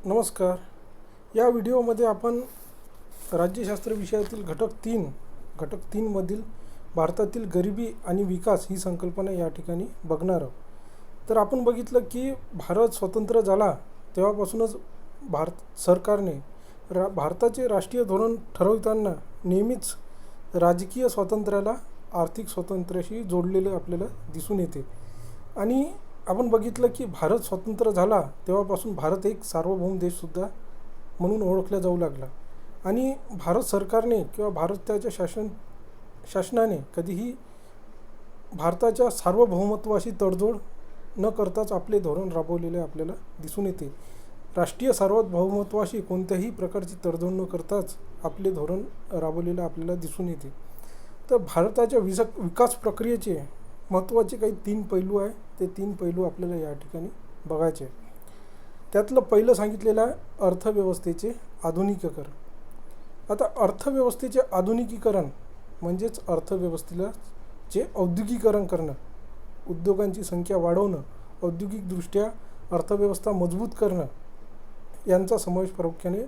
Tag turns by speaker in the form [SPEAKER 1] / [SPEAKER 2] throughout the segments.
[SPEAKER 1] नमस्कार. या व्हिडिओमध्ये आपण राज्यशास्त्र विषयातील घटक 3 मधील भारतातील गरिबी आणि विकास ही संकल्पना या ठिकाणी बघणार आहोत. तर आपण बघितलं की भारत स्वतंत्र झाला तेव्हापासूनच भारत सरकारने भारताचे राष्ट्रीय धोरण ठरवताना नेहमीच राजकीय स्वातंत्र्याला आर्थिक स्वातंत्र्याशी जोडलेले आपल्याला दिसून येते. आणि आपण बघितलं की भारत स्वतंत्र झाला तेव्हापासून भारत एक सार्वभौम देशसुद्धा म्हणून ओळखला जाऊ लागला. आणि भारत सरकारने किंवा भारताच्या शासनाने कधीही भारताच्या सार्वभौमत्वाशी तडजोड न करताच आपले धोरण राबवलेले आपल्याला दिसून येते. राष्ट्रीय सार्वभौमत्वाशी कोणत्याही प्रकारची तडजोड न करताच आपले धोरण राबवलेले आपल्याला दिसून येते. तर भारताच्या विकास प्रक्रियेचे महत्त्वाचे काही 3 पैलू आहे. ते 3 पैलू आपल्याला या ठिकाणी बघायचे. त्यातलं पहिलं सांगितलेलं आहे अर्थव्यवस्थेचे आधुनिकीकरण. आता अर्थव्यवस्थेचे आधुनिकीकरण म्हणजेच अर्थव्यवस्थेला जे औद्योगिकीकरण करणं, उद्योगांची संख्या वाढवणं, औद्योगिकदृष्ट्या अर्थव्यवस्था मजबूत करणं यांचा समावेश प्रामुख्याने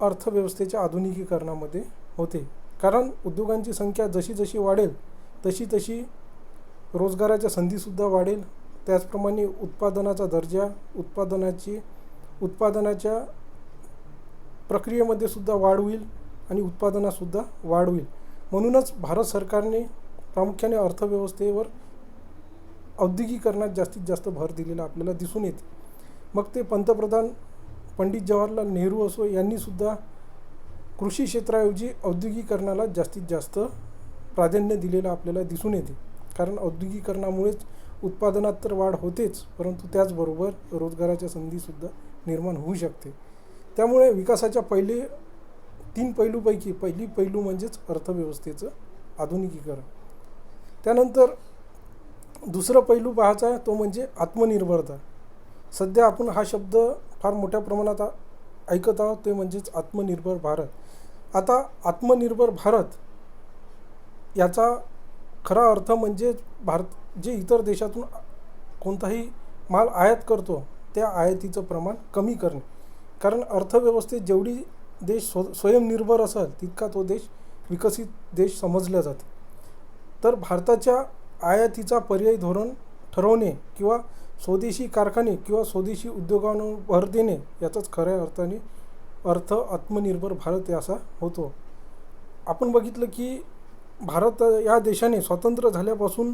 [SPEAKER 1] अर्थव्यवस्थेच्या आधुनिकीकरणामध्ये होते. कारण उद्योगांची संख्या जशी जशी वाढेल तशी रोजगाराच्या संधीसुद्धा वाढेल. त्याचप्रमाणे उत्पादनाचा दर्जा, उत्पादनाच्या प्रक्रियेमध्ये सुद्धा वाढ होईल आणि उत्पादनासुद्धा वाढ होईल. म्हणूनच भारत सरकारने प्रामुख्याने अर्थव्यवस्थेवर औद्योगिकीकरणात जास्तीत जास्त भर दिलेला आपल्याला दिसून येते. मग ते पंतप्रधान पंडित जवाहरलाल नेहरू असो यांनीसुद्धा कृषी क्षेत्राऐवजी औद्योगिकीकरणाला जास्तीत जास्त प्राधान्य दिलेलं आपल्याला दिसून येते. कारण औद्योगिकीकरणामुळेच उत्पादनात तर वाढ होतेच, परंतु त्याचबरोबर रोजगाराच्या संधीसुद्धा निर्माण होऊ शकते. त्यामुळे विकासाच्या 3 पैलूपैकी पहिली पैलू म्हणजेच अर्थव्यवस्थेचं आधुनिकीकरण. त्यानंतर दुसरं पैलू पाहायचा आहे तो म्हणजे आत्मनिर्भरता. सध्या आपण हा शब्द फार मोठ्या प्रमाणात ऐकत आहोत, ते म्हणजेच आत्मनिर्भर भारत. आता आत्मनिर्भर भारत याचा खरा अर्थ म्हणजे भारत जे इतर देशातून कोणताही माल आयात करतो त्या आयातीचं प्रमाण कमी करणे. कारण अर्थव्यवस्थेत जेवढी देश स्वयंनिर्भर असेल तितका तो देश विकसित देश समजला जाते. तर भारताच्या आयातीचा पर्यायी धोरण ठरवणे किंवा स्वदेशी कारखाने किंवा स्वदेशी उद्योगांवर भर देणे याचाच खऱ्या अर्थाने अर्थ आत्मनिर्भर भारत याचा होतो. आपण बघितलं की भारत या देशाने स्वातंत्र्य झाल्यापासून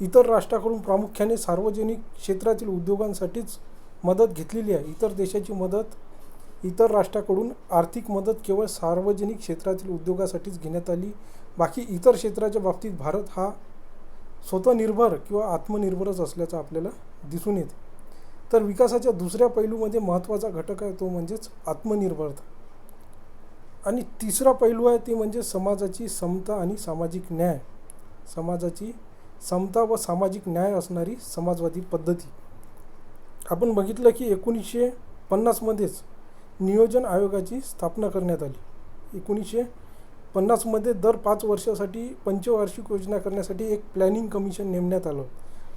[SPEAKER 1] इतर राष्ट्राकडून प्रामुख्याने सार्वजनिक क्षेत्रातील उद्योगांसाठीच मदत घेतलेली आहे. इतर देशाची मदत, इतर राष्ट्राकडून आर्थिक मदत केवळ सार्वजनिक क्षेत्रातील उद्योगासाठीच घेण्यात आली. बाकी इतर क्षेत्राच्या बाबतीत भारत हा स्वतःनिर्भर किंवा आत्मनिर्भरच असल्याचं आपल्याला दिसून येते. तर विकासाच्या दुसऱ्या पैलूमध्ये महत्त्वाचा घटक आहे तो म्हणजेच आत्मनिर्भरता. आणि तिसरा पैलू आहे ते म्हणजे समाजाची समता आणि सामाजिक न्याय. समाजाची समता व सामाजिक न्याय असणारी समाजवादी पद्धती. आपण बघितलं की 1950मध्येच नियोजन आयोगाची स्थापना करण्यात आली. 1950मध्ये दर 5 वर्षासाठी पंचवार्षिक योजना करण्यासाठी एक प्लॅनिंग कमिशन नेमण्यात आलं.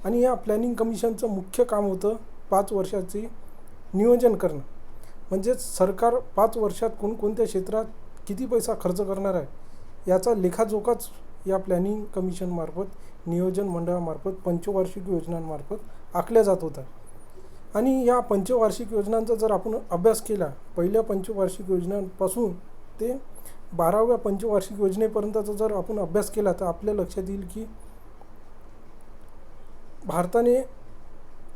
[SPEAKER 1] आणि या प्लॅनिंग कमिशनचं मुख्य काम होतं 5 वर्षाचे नियोजन करणं. म्हणजेच सरकार 5 वर्षात कोणकोणत्या क्षेत्रात किती पैसा खर्च करणार आहे याचा लेखाजोखाच या प्लॅनिंग कमिशनमार्फत, नियोजन मंडळामार्फत, पंचवार्षिक योजनांमार्फत आखल्या जात होता. आणि या पंचवार्षिक योजनांचा जर आपण अभ्यास केला, पहिल्या पंचवार्षिक योजनांपासून ते 12व्या पंचवार्षिक योजनेपर्यंतचा जर आपण अभ्यास केला तर आपल्या लक्षात येईल की भारताने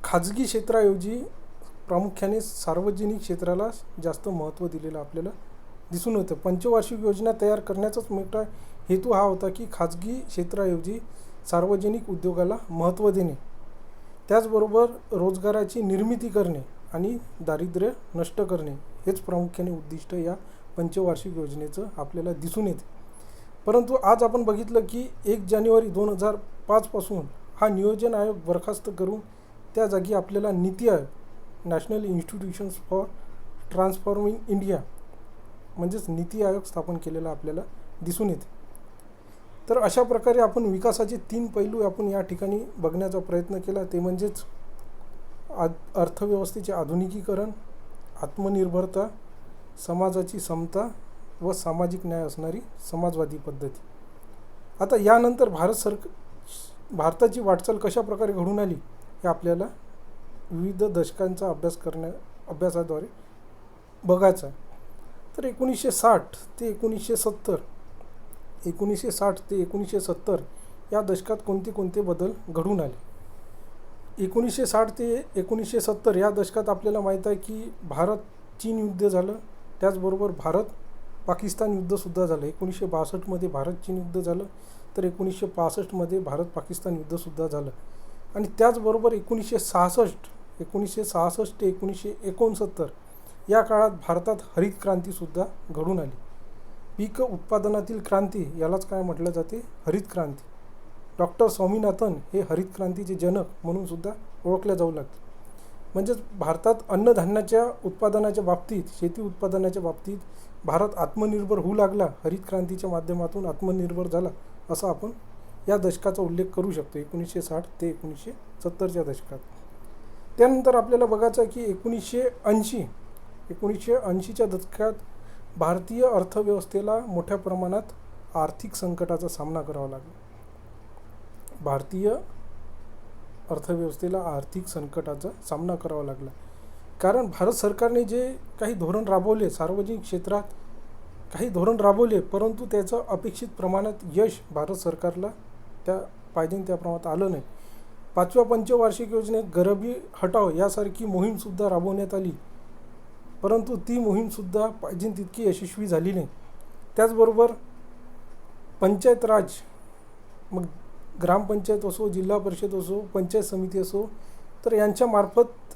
[SPEAKER 1] खाजगी क्षेत्राऐवजी प्रामुख्याने सार्वजनिक क्षेत्राला जास्त महत्त्व दिलेलं आपल्याला दिसून होतं. पंचवार्षिक योजना तयार करण्याचाच मोठा हेतू हा होता की खाजगी क्षेत्राऐवजी सार्वजनिक उद्योगाला महत्त्व देणे, त्याचबरोबर रोजगाराची निर्मिती करणे आणि दारिद्र्य नष्ट करणे हेच प्रामुख्याने उद्दिष्ट या पंचवार्षिक योजनेचं आपल्याला दिसून येते. परंतु आज आपण बघितलं की 1 जानेवारी 2005 पासून हा नियोजन आयोग बरखास्त करून त्या जागी आपल्याला NITI Aayog, national institutions for transforming India म्हणजेच नीती आयोग स्थापन केलेला आपल्याला दिसून येते. तर अशा प्रकारे आपण विकासाचे 3 पैलू आपण या ठिकाणी बघण्याचा प्रयत्न केला. ते म्हणजेच अर्थव्यवस्थेचे आधुनिकीकरण, आत्मनिर्भरता, समाजाची समता व सामाजिक न्याय असणारी समाजवादी पद्धती. आता यानंतर भारताची वाटचाल कशा प्रकारे घडून आली हे आपल्याला विविध दशकांचा अभ्यासाद्वारे बघायचं आहे. तर 1960 ते 1970 या दशकात कोणते कोणते बदल घडून आले. 1960 ते 1970 या दशकात आपल्याला माहीत आहे की भारत चीन युद्ध झालं. त्याचबरोबर भारत पाकिस्तान युद्धसुद्धा झालं. 1962मध्ये भारत चीन युद्ध झालं, तर 1965मध्ये भारत पाकिस्तान युद्धसुद्धा झालं. आणि त्याचबरोबर 1966 ते 1969 या काळात भारतात हरित क्रांतीसुद्धा घडून आली. पीक उत्पादनातील क्रांती यालाच काय म्हटलं जाते, हरित क्रांती. डॉक्टर स्वामीनाथन हे हरित क्रांतीचे जनक म्हणून सुद्धा ओळखल्या जाऊ लागले. म्हणजेच भारतात अन्नधान्याच्या उत्पादनाच्या बाबतीत, शेती उत्पादनाच्या बाबतीत भारत आत्मनिर्भर होऊ लागला. हरित क्रांतीच्या माध्यमातून आत्मनिर्भर झाला असा आपण या दशकाचा उल्लेख करू शकतो, 1960 ते 1970च्या दशकात. त्यानंतर आपल्याला बघायचं आहे की 1980च्या दशकात भारतीय अर्थव्यवस्थेला मोठ्या प्रमाणात आर्थिक संकटाचा सामना करावा लागला. भारतीय अर्थव्यवस्थेला आर्थिक संकटाचा सामना करावा लागला कारण भारत सरकारने जे काही धोरण राबवले, सार्वजनिक क्षेत्रात काही धोरण राबवले, परंतु त्याचं अपेक्षित प्रमाणात यश भारत सरकारला पाहिजे त्या प्रमाणात आलं नाही. 5व्या पंचवार्षिक योजनेत गरिबी हटाव यासारखी मोहीमसुद्धा राबवण्यात आली, परंतु ती मोहीमसुद्धा पाहिजे तितकी यशस्वी झाली नाही. त्याचबरोबर पंचायत राज, मग ग्रामपंचायत असो, जिल्हा परिषद असो, पंचायत समिती असो, तर यांच्यामार्फत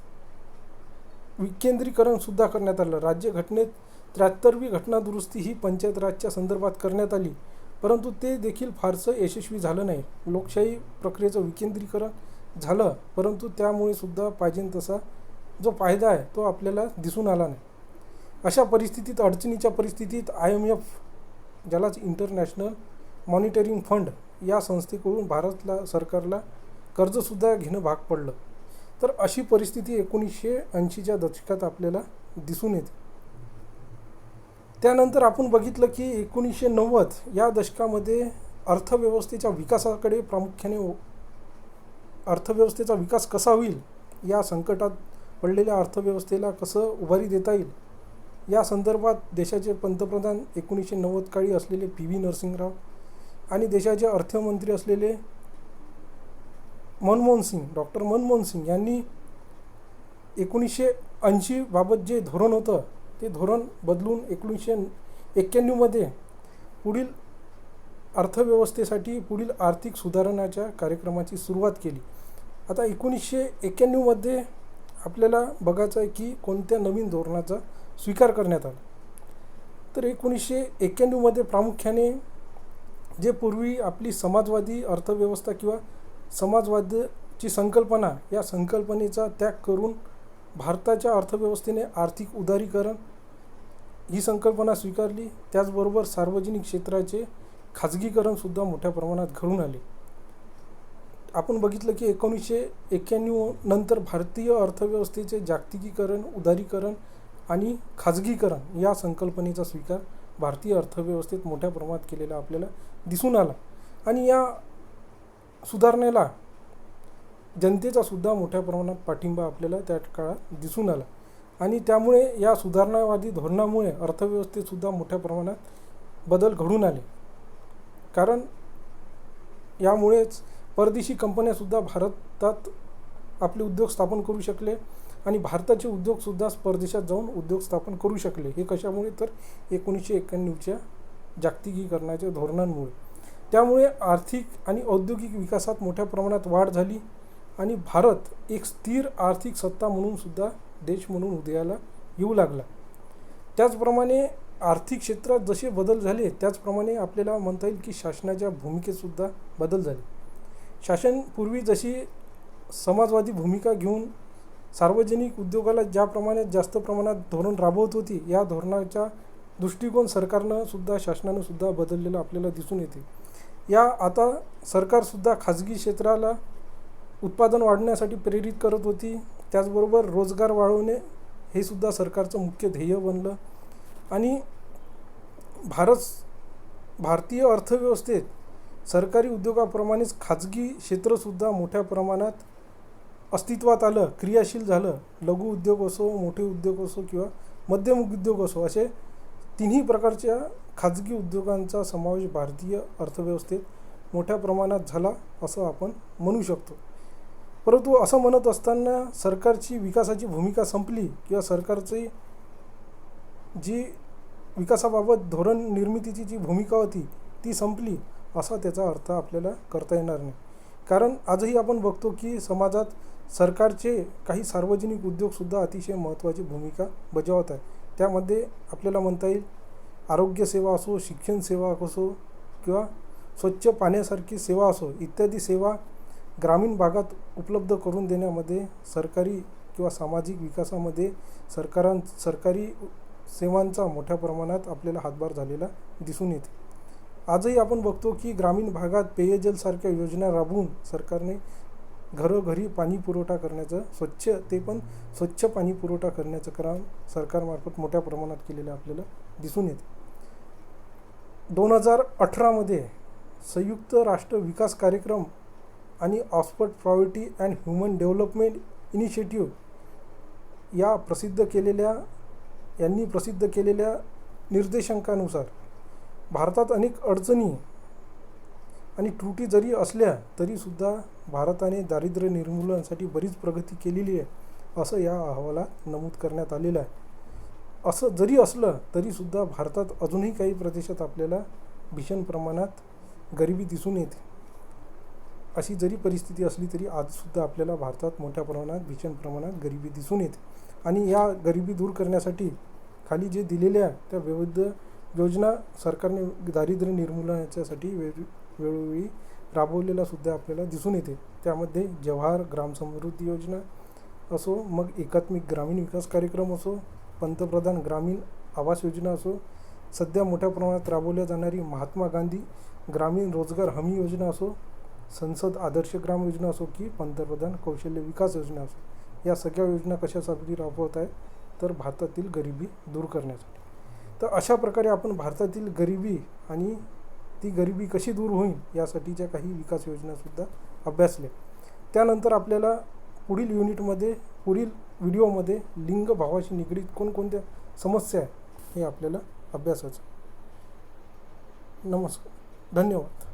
[SPEAKER 1] विकेंद्रीकरणसुद्धा करण्यात आलं. राज्यघटनेत 73वी घटना दुरुस्ती ही पंचायत राजच्या संदर्भात करण्यात आली, परंतु ते देखील फारसं यशस्वी झालं नाही. लोकशाही प्रक्रियेचं विकेंद्रीकरण झालं, परंतु त्यामुळे सुद्धा पाहिजे तसा जो फायदा आहे तो आपल्याला दिसून आला नाही. अशा परिस्थितीत, अडचणीच्या परिस्थितीत IMF, ज्यालाच इंटरनॅशनल मॉनिटरिंग फंड या संस्थेकडून भारत सरकारला कर्जसुद्धा घेणं भाग पडलं. तर अशी परिस्थिती 1980च्या दशकात आपल्याला दिसून येते. त्यानंतर आपण बघितलं की 1990 या दशकामध्ये अर्थव्यवस्थेच्या विकासाकडे प्रामुख्याने, अर्थव्यवस्थेचा विकास कसा होईल, या संकटात पडलेल्या अर्थव्यवस्थेला कसं उभारी देता येईल, या संदर्भात देशाचे पंतप्रधान 1990 काळी असलेले PV नरसिंहराव आणि देशाचे अर्थमंत्री असलेले डॉक्टर मनमोहन सिंग यांनी 1980 बाबत जे धोरण होतं ते धोरण बदलून 1991मध्ये पुढील अर्थव्यवस्थेसाठी पुढील आर्थिक सुधारणाच्या कार्यक्रमाची सुरुवात केली. आता 1991मध्ये आपल्याला बघायचं आहे की कोणत्या नवीन धोरणाचा स्वीकार करण्यात आला. तर 1991मध्ये प्रामुख्याने जे पूर्वी आपली समाजवादी अर्थव्यवस्था किंवा समाजवादाची संकल्पना, या संकल्पनेचा त्याग करून भारताच्या अर्थव्यवस्थेने आर्थिक उदारीकरण ही संकल्पना स्वीकारली. त्याचबरोबर सार्वजनिक क्षेत्राचे खाजगीकरणसुद्धा मोठ्या प्रमाणात घडून आले. आपण बघितलं की 1991 नंतर भारतीय अर्थव्यवस्थेचे जागतिकीकरण, उदारीकरण आणि खाजगीकरण या संकल्पनेचा स्वीकार भारतीय अर्थव्यवस्थेत मोठ्या प्रमाणात केलेला आपल्याला दिसून आला. आणि या सुधारणेला जनतेचा सुद्धा मोठ्या प्रमाणात पाठिंबा आपल्याला त्या काळात दिसून आला. आणि त्यामुळे या सुधारणावादी धोरणामुळे अर्थव्यवस्थेतसुद्धा मोठ्या प्रमाणात बदल घडून आले. कारण यामुळेच परदेशी कंपन्यासुद्धा भारतात आपले उद्योग स्थापन करू शकले आणि भारताचे उद्योगसुद्धा परदेशात जाऊन उद्योग स्थापन करू शकले. हे कशामुळे, तर 1991च्या जागतिकीकरणाच्या धोरणांमुळे. त्यामुळे आर्थिक आणि औद्योगिक विकासात मोठ्या प्रमाणात वाढ झाली आणि भारत एक स्थिर आर्थिक सत्ता म्हणून सुद्धा देश म्हणून उदयाला येऊ लागला. त्याचप्रमाणे आर्थिक क्षेत्रात जसे बदल झाले त्याचप्रमाणे आपल्याला म्हणता येईल की शासनाच्या भूमिकेतसुद्धा बदल झाले. शासन पूर्वी जशी समाजवादी भूमिका घेऊन सार्वजनिक उद्योगाला ज्याप्रमाणे जास्त प्रमाणात धोरण राबवत होती, या धोरणाचा दृष्टिकोन शासनानं सुद्धा बदललेला आपल्याला दिसून येते. आता सरकारसुद्धा खाजगी क्षेत्राला उत्पादन वाढवण्यासाठी प्रेरित करत होती. त्याचबरोबर रोजगार वाढवणे हे सुद्धा सरकारचं मुख्य ध्येय बनलं. आणि भारतीय अर्थव्यवस्थेत सरकारी उद्योगाप्रमाणेच खाजगी क्षेत्रसुद्धा मोठ्या प्रमाणात अस्तित्वात आलं, क्रियाशील झालं. लघु उद्योग असो, मोठे उद्योग असो किंवा मध्यम उद्योग असो, असे तिन्ही प्रकारच्या खाजगी उद्योगांचा समावेश भारतीय अर्थव्यवस्थेत मोठ्या प्रमाणात झाला असं आपण म्हणू शकतो. परंतु असं म्हणत असताना सरकारची विकासाची भूमिका संपली किंवा सरकारची जी विकासाबाबत धोरण निर्मितीची जी भूमिका होती ती संपली असा त्याचा अर्थ आपल्याला करता येणार नाही. कारण आजही आपण बघतो की समाजात सरकारचे काही सार्वजनिक उद्योगसुद्धा अतिशय महत्त्वाची भूमिका बजावत आहे. त्यामध्ये आपल्याला म्हणता येईल आरोग्यसेवा असो, शिक्षण सेवा असो किंवा स्वच्छ पाण्यासारखी सेवा असो, इत्यादी सेवा ग्रामीण भागात उपलब्ध करून देण्यामध्ये सरकारी किंवा सामाजिक विकासामध्ये सरकारी सेवांचा मोठ्या प्रमाणात आपल्याला हातभार झालेला दिसून येते. आजही आपण बघतो की ग्रामीण भागात पेयजलसारख्या योजना राबवून सरकारने घरोघरी पाणी पुरवठा करण्याचं स्वच्छ पाणी पुरवठा करण्याचं काम सरकारमार्फत मोठ्या प्रमाणात केलेलं आपल्याला दिसून येते. 2018मध्ये संयुक्त राष्ट्र विकास कार्यक्रम आणि Oxford poverty and human development initiative यांनी प्रसिद्ध केलेल्या निर्देशांकानुसार भारतात अनेक अडचणी आणि त्रुटी जरी असल्या तरीसुद्धा भारताने दारिद्र्य निर्मूलनासाठी बरीच प्रगती केलेली आहे असं या अहवालात नमूद करण्यात आलेलं आहे. असं जरी असलं तरीसुद्धा भारतात अजूनही काही प्रदेशात आपल्याला भीषण प्रमाणात गरिबी दिसून येते. अशी जरी परिस्थिती असली तरी आजसुद्धा आपल्याला भारतात मोठ्या प्रमाणात भीषण प्रमाणात गरिबी दिसून येते. आणि या गरिबी दूर करण्यासाठी खाली जे दिलेल्या त्या विविध योजना सरकारने दारिद्र्य निर्मूलनाच्यासाठी वेळोवेळी राबवलेला सुद्धा आपल्याला दिसून येते. त्यामध्ये जवाहर ग्राम समृद्धी योजना असो, मग एकात्मिक ग्रामीण विकास कार्यक्रम असो, पंतप्रधान ग्रामीण आवास योजना असो, सध्या मोठ्या प्रमाणात राबवल्या जाणारी महात्मा गांधी ग्रामीण रोजगार हमी योजना असो, संसद आदर्श ग्राम योजना असो की पंतप्रधान कौशल्य विकास योजना असो, या सगळ्या योजना कशासाठी राबवत आहे तर भारतातील गरिबी दूर करण्यासाठी. तर अशा प्रकारे आपण भारतातील गरिबी आणि ती गरिबी कशी दूर होईल यासाठीच्या काही विकास योजनासुद्धा अभ्यासल्या. त्यानंतर आपल्याला पुढील व्हिडिओमध्ये लिंगभावाशी निगडीत कोणकोणत्या समस्या आहे हे आपल्याला अभ्यासाचं. नमस्कार, धन्यवाद.